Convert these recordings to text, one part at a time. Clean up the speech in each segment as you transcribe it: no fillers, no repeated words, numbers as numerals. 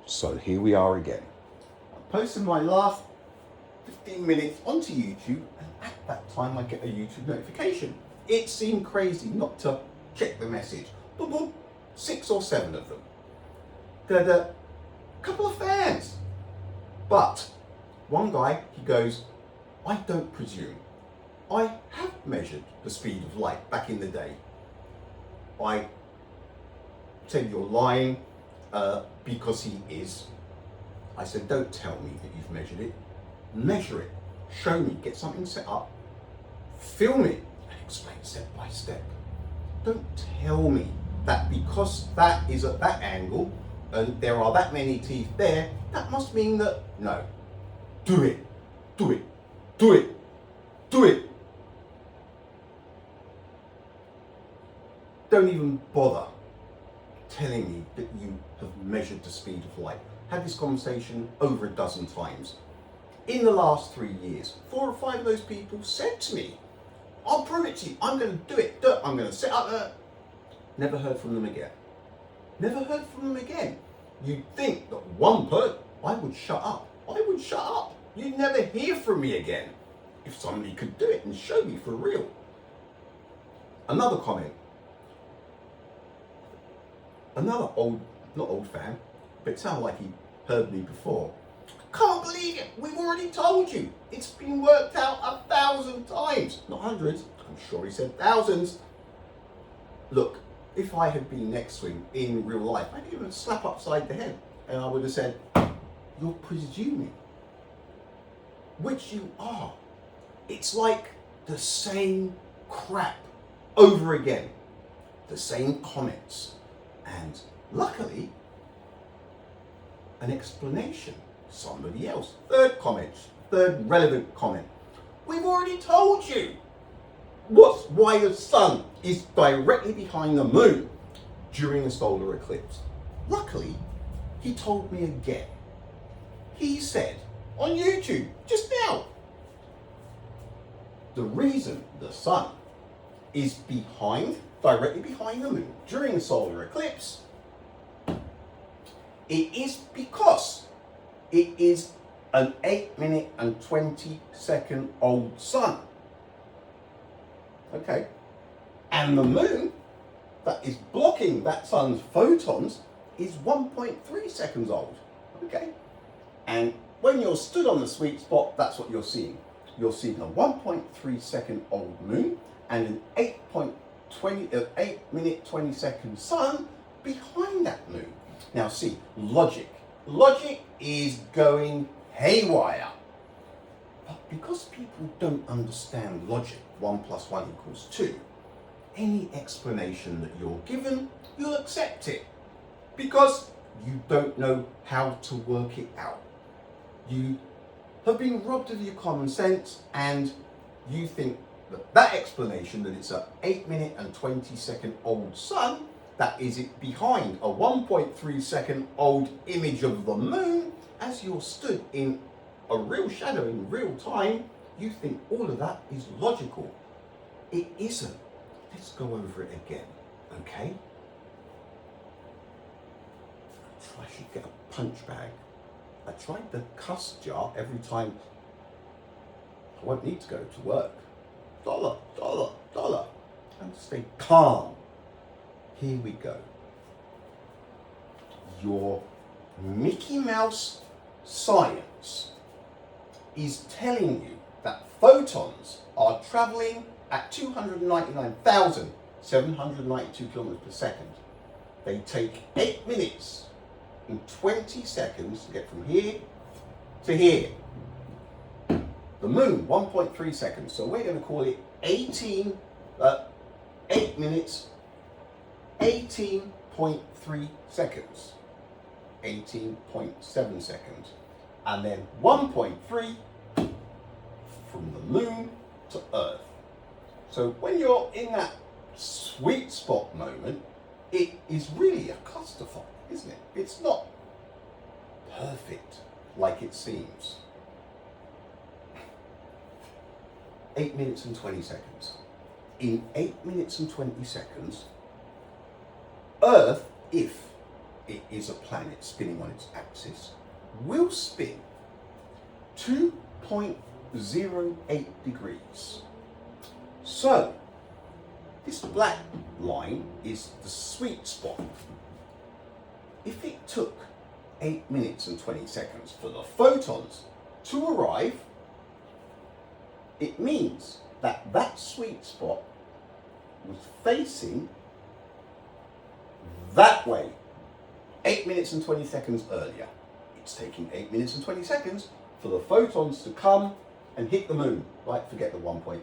So here we are again. I posted my last 15 minutes onto YouTube, and at that time I get a YouTube notification. It seemed crazy not to check the message. Boom, boom, 6 or 7 of them. A couple of fans. But one guy, he goes, I don't presume. I have measured the speed of light back in the day. I said, you're lying, because he is. I said, don't tell me that you've measured it. Measure it. Show me. Get something set up. Film it and explain step by step. Don't tell me that because that is at that angle and there are that many teeth there, that must mean that, no. Do it. Do it. Do it. Do it. Don't even bother telling me that you have measured the speed of light. Had this conversation over a dozen times. In the last 3 years, 4 or 5 of those people said to me, I'll prove it to you, I'm going to do it, I'm going to set up a... Never heard from them again. Never heard from them again. You'd think that one person, I would shut up. I would shut up. You'd never hear from me again if somebody could do it and show me for real. Another comment. Another not old fan, but it sounded like he heard me before. Can't believe it, we've already told you. It's been worked out 1,000 times. Not hundreds, I'm sure he said thousands. Look, if I had been next to him in real life, I'd give him a slap upside the head and I would have said, you're presuming. Which you are. It's like the same crap over again. The same comments. And luckily, an explanation. Somebody else. Third comment. Third relevant comment. We've already told you why the sun is directly behind the moon during a solar eclipse. Luckily, he told me again. He said on YouTube just now, the reason the sun is directly behind the moon during a solar eclipse, it is because it is an 8-minute and 20-second old sun. Okay. And the moon that is blocking that sun's photons is 1.3 seconds old. Okay. And when you're stood on the sweet spot, that's what you're seeing. You're seeing a 1.3 second old moon and an 8-minute 20-second sun behind that moon. Now see, logic. Logic is going haywire. But because people don't understand logic, 1 + 1 = 2, any explanation that you're given, you'll accept it. Because you don't know how to work it out. You have been robbed of your common sense and you think that explanation that it's an 8-minute and 20-second old sun, that is it behind a 1.3 second old image of the moon, as you're stood in a real shadow in real time, you think all of that is logical. It isn't. Let's go over it again, okay? I should get a punch bag. I tried the cuss jar every time. I won't need to go to work. Dollar, dollar, dollar. And stay calm. Here we go. Your Mickey Mouse science is telling you that photons are traveling at 299,792 kilometers per second. They take 8 minutes and 20 seconds to get from here to here. The moon, 1.3 seconds. So we're going to call it 8 minutes, 18.3 seconds, 18.7 seconds. And then 1.3 from the moon to Earth. So when you're in that sweet spot moment, it is really a clusterfuck, isn't it? It's not perfect like it seems. 8 minutes and 20 seconds. In 8 minutes and 20 seconds, Earth, if it is a planet spinning on its axis, will spin 2.08 degrees. So, this black line is the sweet spot. If it took 8 minutes and 20 seconds for the photons to arrive, it means that that sweet spot was facing that way 8 minutes and 20 seconds earlier. It's taking 8 minutes and 20 seconds for the photons to come and hit the moon. Right, forget the 1.3.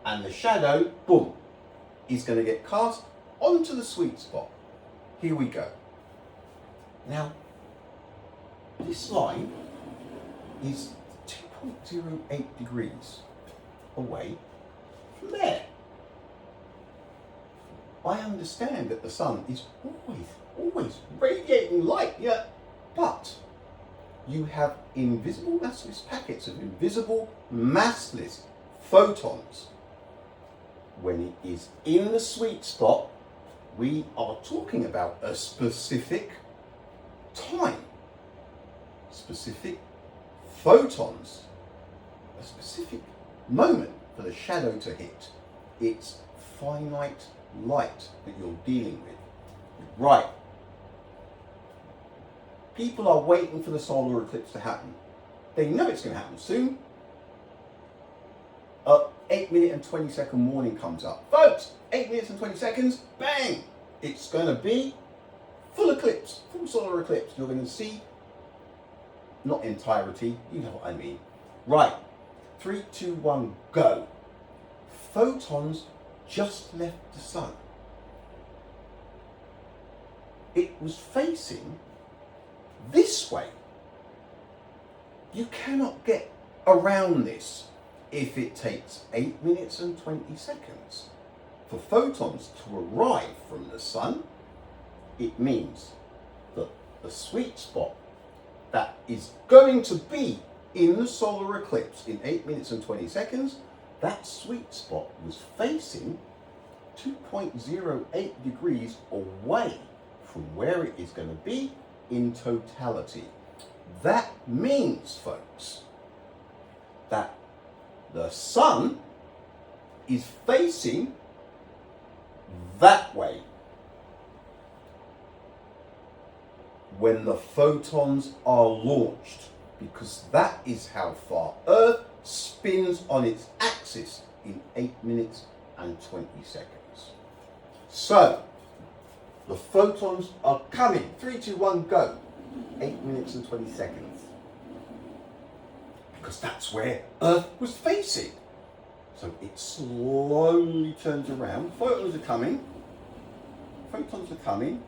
And the shadow, boom, is going to get cast onto the sweet spot. Here we go. Now, this line is 2.08 degrees away from there. I understand that the sun is always radiating light, yeah, but you have invisible massless packets of invisible massless photons. When it is in the sweet spot, we are talking about a specific time, specific photons, a specific moment for the shadow to hit. It's finite light that you're dealing with. Right. People are waiting for the solar eclipse to happen. They know it's going to happen soon. 8-minute and 20-second warning comes up. Folks, 8 minutes and 20 seconds, bang! It's going to be full eclipse, full solar eclipse. You're going to see, not entirety, you know what I mean. Right, 3, 2, 1, go. Photons just left the sun. It was facing this way. You cannot get around this. If it takes 8 minutes and 20 seconds for photons to arrive from the sun, it means that the sweet spot that is going to be in the solar eclipse in 8 minutes and 20 seconds, that sweet spot was facing 2.08 degrees away from where it is going to be in totality. That means, folks, that the sun is facing that way when the photons are launched, because that is how far Earth spins on its axis in 8 minutes and 20 seconds. So, the photons are coming. 3, 2, 1, go. 8 minutes and 20 seconds. Because that's where Earth was facing. So it slowly turns around. Photons are coming. Photons are coming.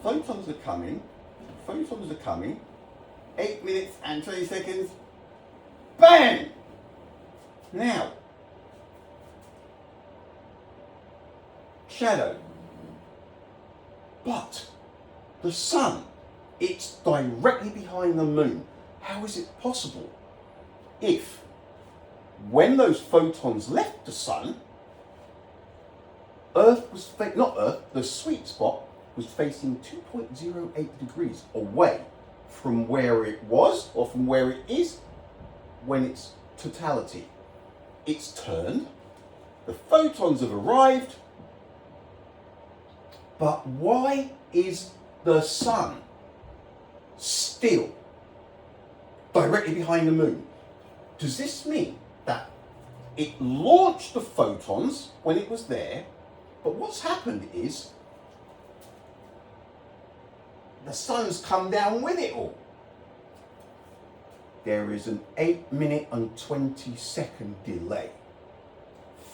Photons are coming. Photons are coming. 8 minutes and 20 seconds. Bang! Now, shadow. But the sun, it's directly behind the moon. How is it possible? If, when those photons left the sun, Earth was, the sweet spot was facing 2.08 degrees away from where it was, or from where it is, when it's totality. It's turned, the photons have arrived, but why is the sun still directly behind the moon? Does this mean that it launched the photons when it was there, but what's happened is the sun's come down with it all? There is an 8 minute and 20 second delay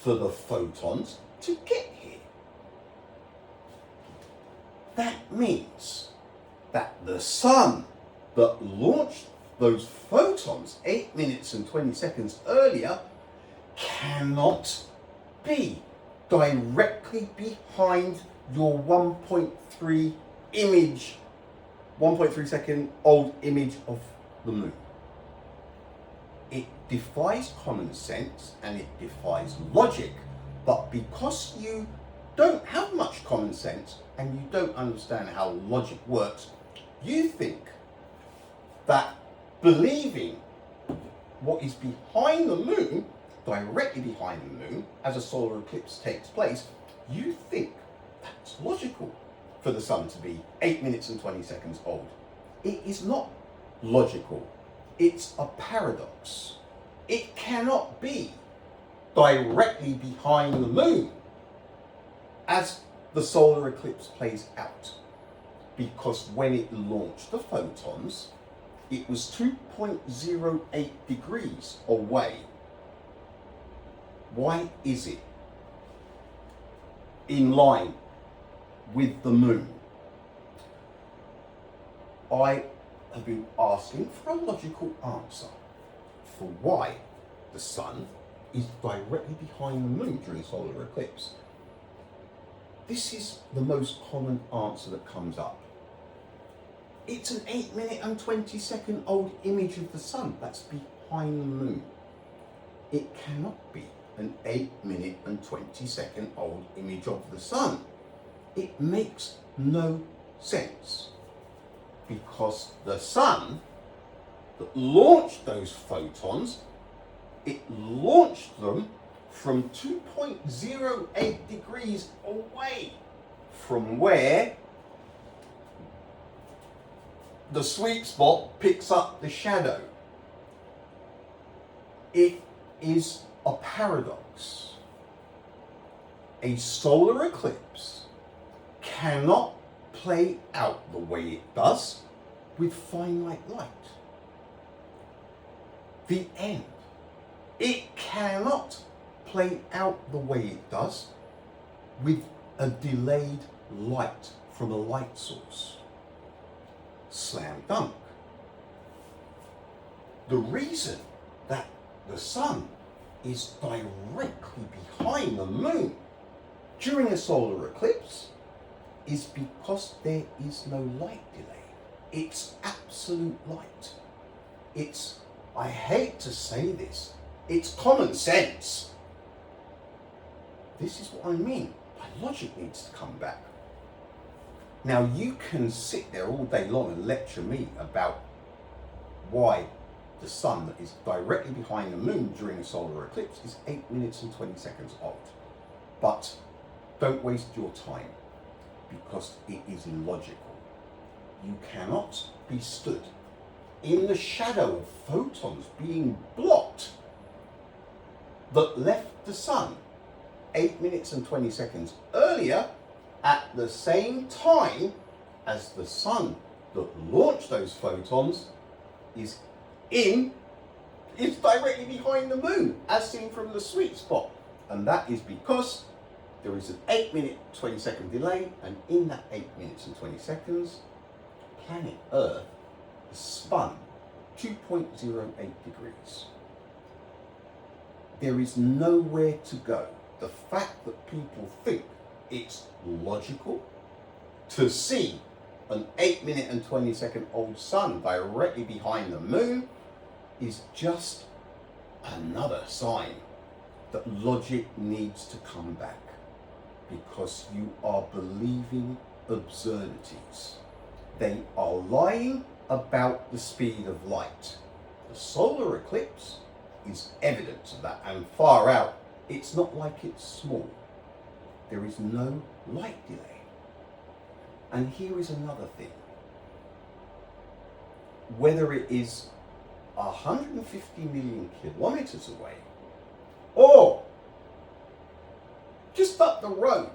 for the photons to get here. That means that the sun that launched those photons 8 minutes and 20 seconds earlier cannot be directly behind your 1.3 image, 1.3 second old image of the moon. It defies common sense and it defies logic, but because you don't have much common sense and you don't understand how logic works, you think that believing what is behind the moon, directly behind the moon, as a solar eclipse takes place, you think that's logical for the sun to be 8 minutes and 20 seconds old. It is not logical. It's a paradox. It cannot be directly behind the moon as the solar eclipse plays out, because when it launched the photons, it was 2.08 degrees away. Why is it in line with the moon? I have been asking for a logical answer for why the sun is directly behind the moon during solar eclipse. This is the most common answer that comes up. It's an 8 minute and 20 second old image of the sun that's behind the moon. It cannot be an 8 minute and 20 second old image of the sun. It makes no sense, because the sun that launched those photons, it launched them from 2.08 degrees away from where the sweet spot picks up the shadow. It is a paradox. A solar eclipse cannot play out the way it does with finite light. The end. It cannot play out the way it does with a delayed light from a light source. Slam dunk. The reason that the sun is directly behind the moon during a solar eclipse is because there is no light delay. It's absolute light. It's, I hate to say this, it's common sense. This is what I mean. My logic needs to come back. Now, you can sit there all day long and lecture me about why the sun that is directly behind the moon during a solar eclipse is 8 minutes and 20 seconds old. But don't waste your time, because it is illogical. You cannot be stood in the shadow of photons being blocked that left the sun 8 minutes and 20 seconds earlier at the same time as the sun that launched those photons is directly behind the moon, as seen from the sweet spot. And that is because there is an 8 minute 20 second delay, and in that 8 minutes and 20 seconds, planet Earth is spun 2.08 degrees. There is nowhere to go. The fact that people think it's logical to see an 8 minute and 20 second old sun directly behind the moon is just another sign that logic needs to come back, because you are believing absurdities. They are lying about the speed of light. The solar eclipse is evidence of that, and far out. It's not like it's small. There is no light delay. And here is another thing. Whether it is 150 million kilometers away or just up the road,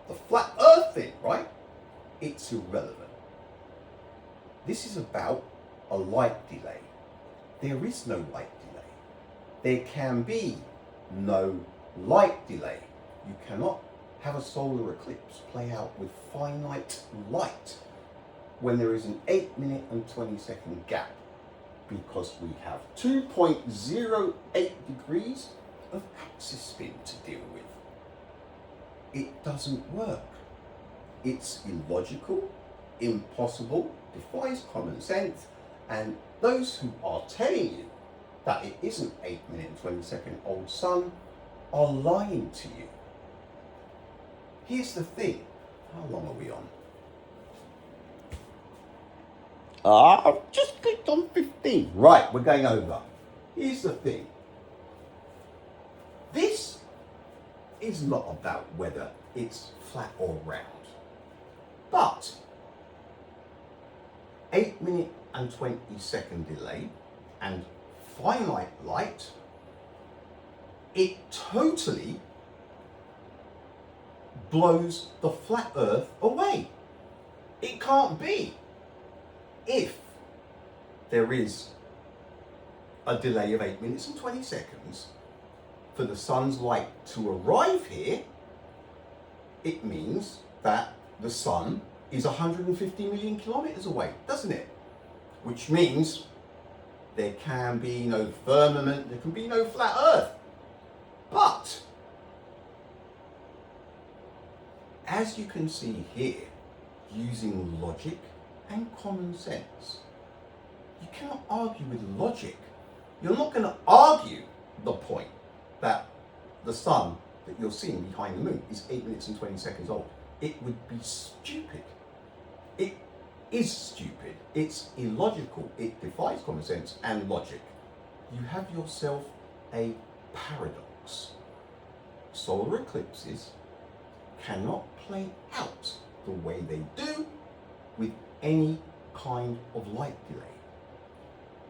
the flat earth thing, right? It's irrelevant. This is about a light delay. There is no light delay. There can be no light delay. You cannot have a solar eclipse play out with finite light when there is an 8 minute and 20 second gap, because we have 2.08 degrees of axis spin to deal with. It doesn't work. It's illogical, impossible, defies common sense, and those who are telling you that it isn't 8 minute and 20 second old sun are lying to you. here's the thing. How long are we on? I've just clicked on 15. Right, we're going over. Here's the thing. This is not about whether it's flat or round. But 8-minute and 20-second delay and finite light, it totally blows the flat Earth away. It can't be. If there is a delay of 8 minutes and 20 seconds for the sun's light to arrive here, it means that the sun is 150 million kilometers away, doesn't it? Which means there can be no firmament, there can be no flat Earth. But as you can see here, using logic and common sense, you cannot argue with logic. You're not going to argue the point that the sun that you're seeing behind the moon is 8 minutes and 20 seconds old. It would be stupid. It is stupid. It's illogical. It defies common sense and logic. You have yourself a paradox. Solar eclipses cannot play out the way they do with any kind of light delay,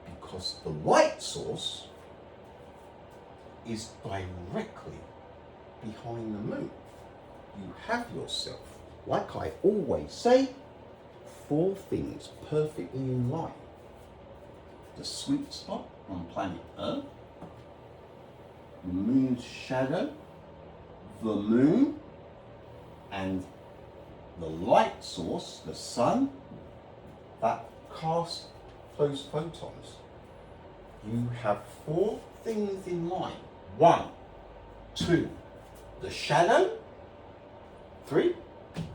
because the light source is directly behind the moon. You have yourself, like I always say, 4 things perfectly in line. The sweet spot on planet Earth, the moon's shadow, the moon, and the light source, the sun, that casts those photons. You have 4 things in line. 1, 2, the shadow, 3,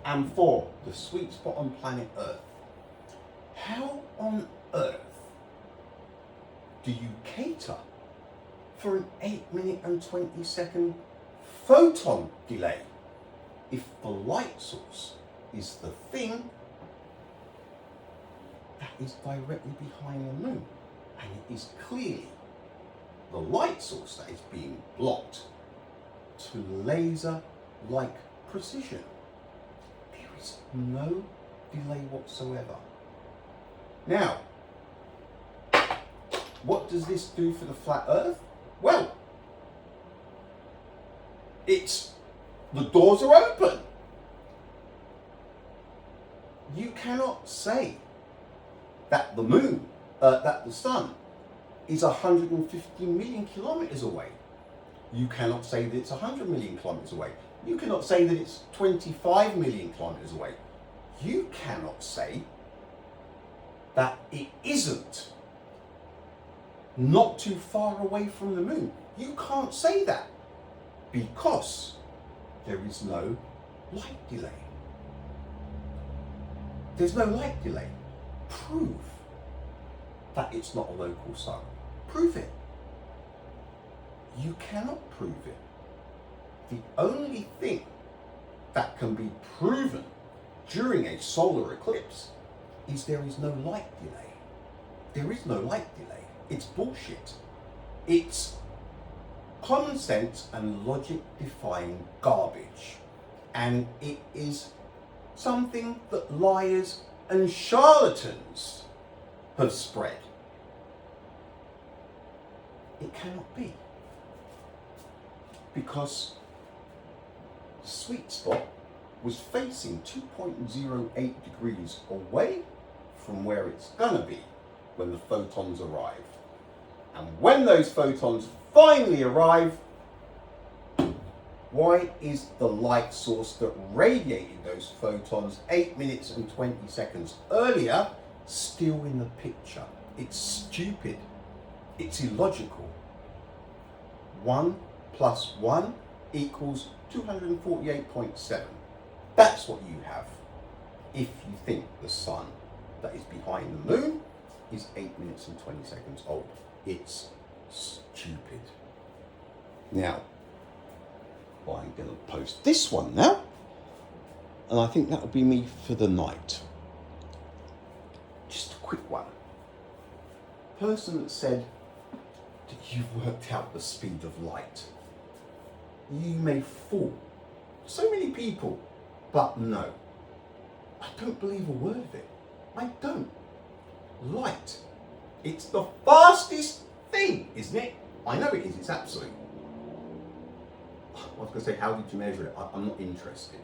and 4, the sweet spot on planet Earth. How on earth do you cater for an 8-minute and 20-second photon delay if the light source is the thing that is directly behind the moon, and it is clearly the light source that is being blocked to laser-like precision? There is no delay whatsoever. Now, what does this do for the flat Earth? Well, the doors are open. You cannot say that the moon, that the sun is 150 million kilometers away. You cannot say that it's 100 million kilometers away. You cannot say that it's 25 million kilometers away. You cannot say that it isn't not too far away from the moon. You can't say that because there is no light delay. There's no light delay. Prove that it's not a local sun. Prove it. You cannot prove it. The only thing that can be proven during a solar eclipse is there is no light delay. There is no light delay. It's bullshit. It's common sense and logic defying garbage. And it is something that liars and charlatans have spread. It cannot be. Because the sweet spot was facing 2.08 degrees away from where it's gonna be when the photons arrive. And when those photons finally arrive, why is the light source that radiated those photons 8 minutes and 20 seconds earlier still in the picture? It's stupid. It's illogical. 1 + 1 equals 248.7. That's what you have if you think the sun that is behind the moon is 8 minutes and 20 seconds old. It's stupid. Now, I'm going to post this one now. And I think that would be me for the night. Just a quick one. Person that said that you've worked out the speed of light. You may fool so many people, but no. I don't believe a word of it. I don't. Light. It's the fastest thing, isn't it? I know it is, it's absolute. I was going to say, how did you measure it? I'm not interested.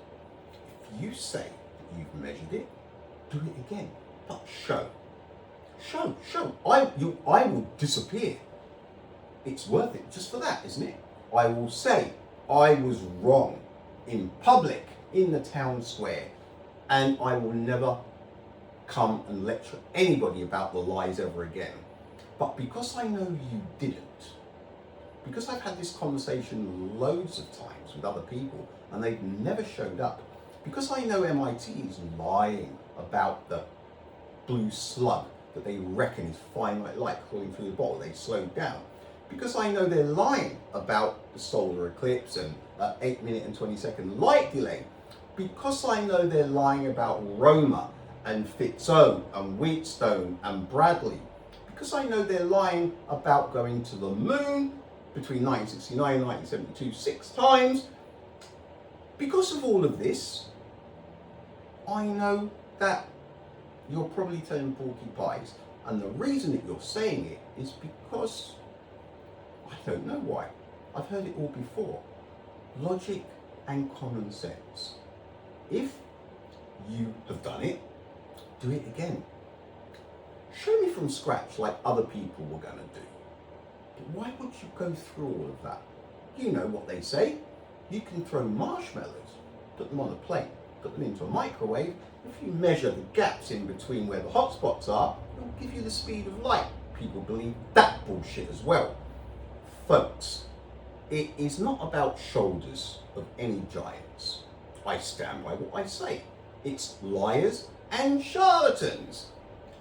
If you say that you've measured it, do it again. But show. I will disappear. It's worth it just for that, isn't it? I will say I was wrong in public, in the town square, and I will never come and lecture anybody about the lies ever again. But because I know you didn't, because I've had this conversation loads of times with other people and they've never showed up, because I know MIT is lying about the blue slug that they reckon is finite light crawling through the bottle, they slowed down. Because I know they're lying about the solar eclipse and 8-minute and 20-second light delay. Because I know they're lying about Roma and Fitzo and Wheatstone and Bradley. Because I know they're lying about going to the moon between 1969 and 1972 6 times. Because of all of this, I know that you're probably telling porcupines. And the reason that you're saying it is because I don't know why. I've heard it all before. Logic and common sense. If you have done it, do it again. Show me from scratch like other people were going to do. But why would you go through all of that? You know what they say. You can throw marshmallows, put them on a plate, put them into a microwave. If you measure the gaps in between where the hot spots are, it'll give you the speed of light. People believe that bullshit as well. Folks, it is not about shoulders of any giants. I stand by what I say. It's liars and charlatans.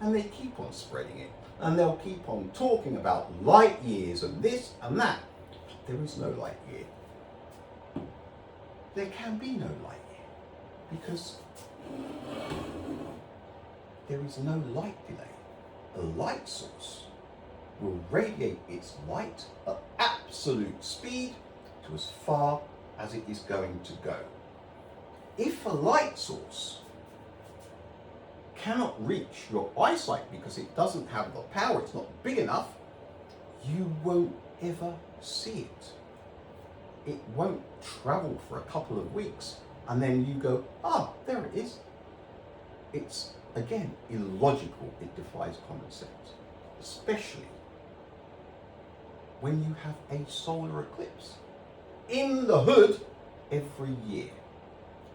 And they keep on spreading it. And they'll keep on talking about light years and this and that. But there is no light year. There can be no light year. Because there is no light delay. A light source will radiate its light at absolute speed to as far as it is going to go. If a light source cannot reach your eyesight because it doesn't have the power, it's not big enough, you won't ever see it. It won't travel for a couple of weeks and then you go, ah, there it is. It's, again, illogical. It defies common sense, especially when you have a solar eclipse in the hood every year.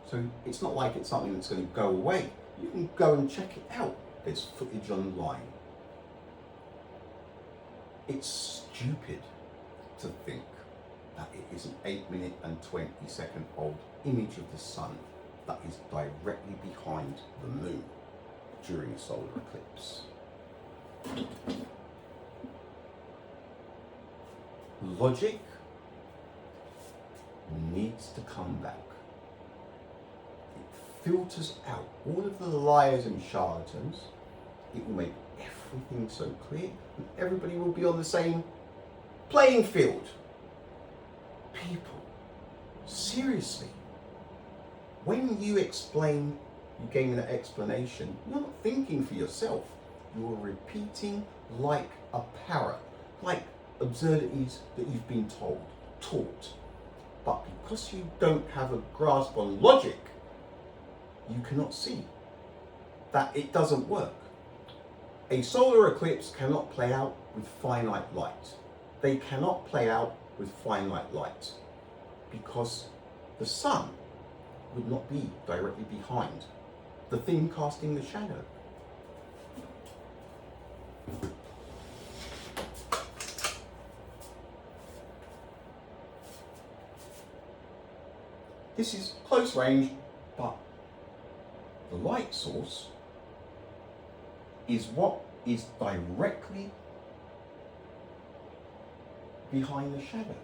So it's not like it's something that's going to go away. You can go and check it out. There's footage online. It's stupid to think that it is an 8-minute and 20-second old image of the sun that is directly behind the moon during a solar eclipse. Logic needs to come back. It filters out all of the liars and charlatans. It will make everything so clear and everybody will be on the same playing field. People, seriously, when you explain, you gave me that explanation, you're not thinking for yourself. You're repeating like a parrot, like absurdities that you've been taught. But because you don't have a grasp on logic, you cannot see that it doesn't work. A solar eclipse cannot play out with finite light. They cannot play out with finite light because the sun would not be directly behind the thing casting the shadow. This is close range, but the light source is what is directly behind the shadow.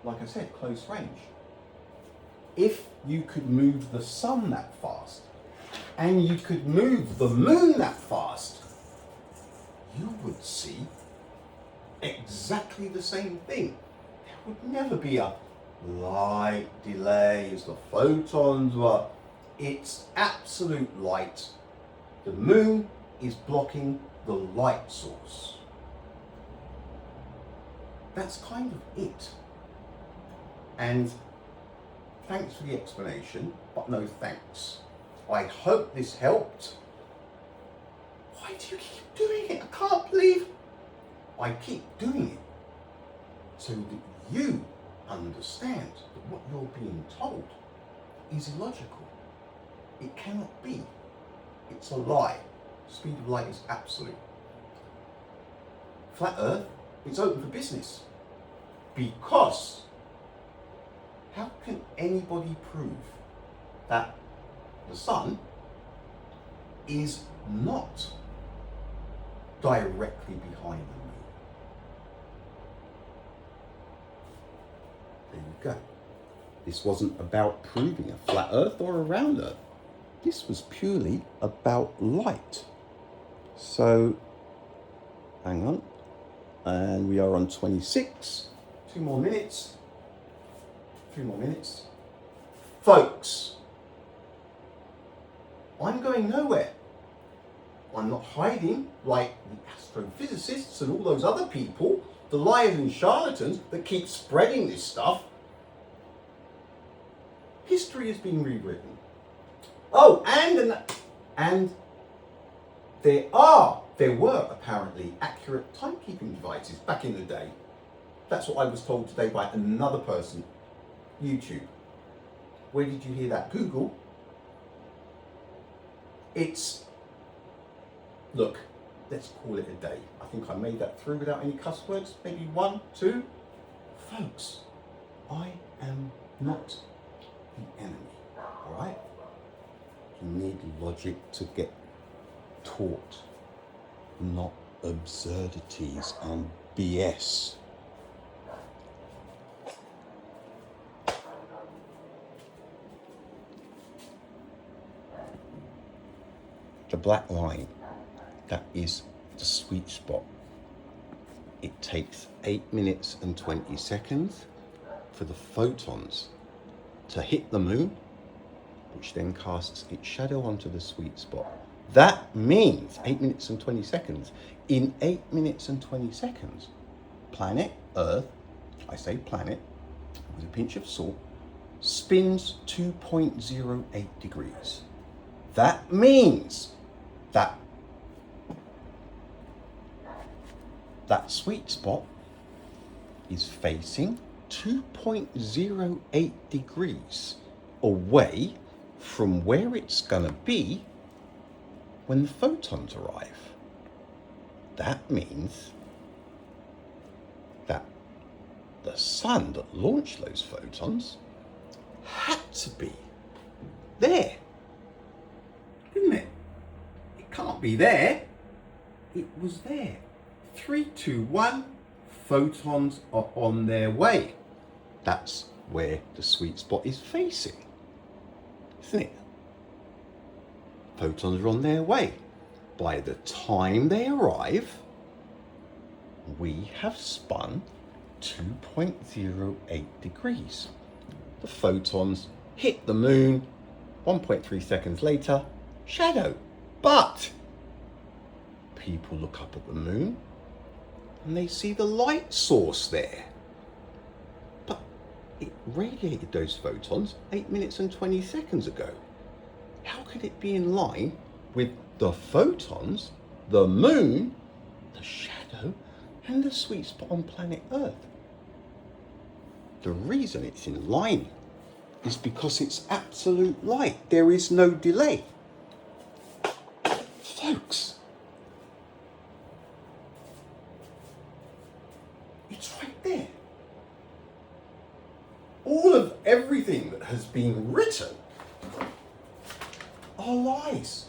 Like I said, close range. if you could move the sun that fast, and you could move the moon that fast, you would see exactly the same thing. There would never be a light delay as the photons were. It's absolute light. The moon is blocking the light source. That's kind of it. And thanks for the explanation, but no thanks. I hope this helped. Why do you keep doing it? I can't believe I keep doing it so that you understand that what you're being told is illogical. It cannot be. It's a lie. Speed of light is absolute. Flat Earth, it's open for business. Because how can anybody prove that the sun is not directly behind the moon? There you go. This wasn't about proving a flat Earth or a round Earth. This was purely about light. So, hang on. And we are on 26. 2 more minutes. 3 more minutes. Folks, I'm going nowhere. I'm not hiding like the astrophysicists and all those other people, the liars and charlatans that keep spreading this stuff. History is being rewritten. Oh, and there were apparently accurate timekeeping devices back in the day. That's what I was told today by another person. YouTube. Where did you hear that? Google. Look, let's call it a day. I think I made that through without any cuss words. Maybe 1, 2. Folks, I am not the enemy, all right? You need logic to get taught, not absurdities and BS. The black line, that is the sweet spot. It takes 8 minutes and 20 seconds for the photons to hit the moon, which then casts its shadow onto the sweet spot. That means 8 minutes and 20 seconds. In 8 minutes and 20 seconds, planet Earth, I say planet with a pinch of salt, spins 2.08 degrees. That means that sweet spot is facing 2.08 degrees away from where it's going to be when the photons arrive. That means that the sun that launched those photons had to be there, didn't it? It can't be there. It was there. 3, 2, 1, photons are on their way. That's where the sweet spot is facing, isn't it? Photons are on their way. By the time they arrive, we have spun 2.08 degrees. The photons hit the moon, 1.3 seconds later, shadow. But people look up at the moon and they see the light source there. But it radiated those photons 8 minutes and 20 seconds ago. How could it be in line with the photons, the moon, the shadow, and the sweet spot on planet Earth? The reason it's in line is because it's absolute light. There is no delay. Folks, it's right there. All of everything that has been written are lies.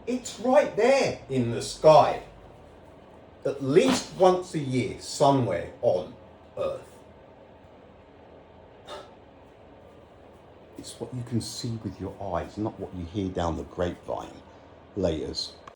It's right there in the sky, at least once a year, somewhere on Earth. It's what you can see with your eyes, not what you hear down the grapevine. Laters.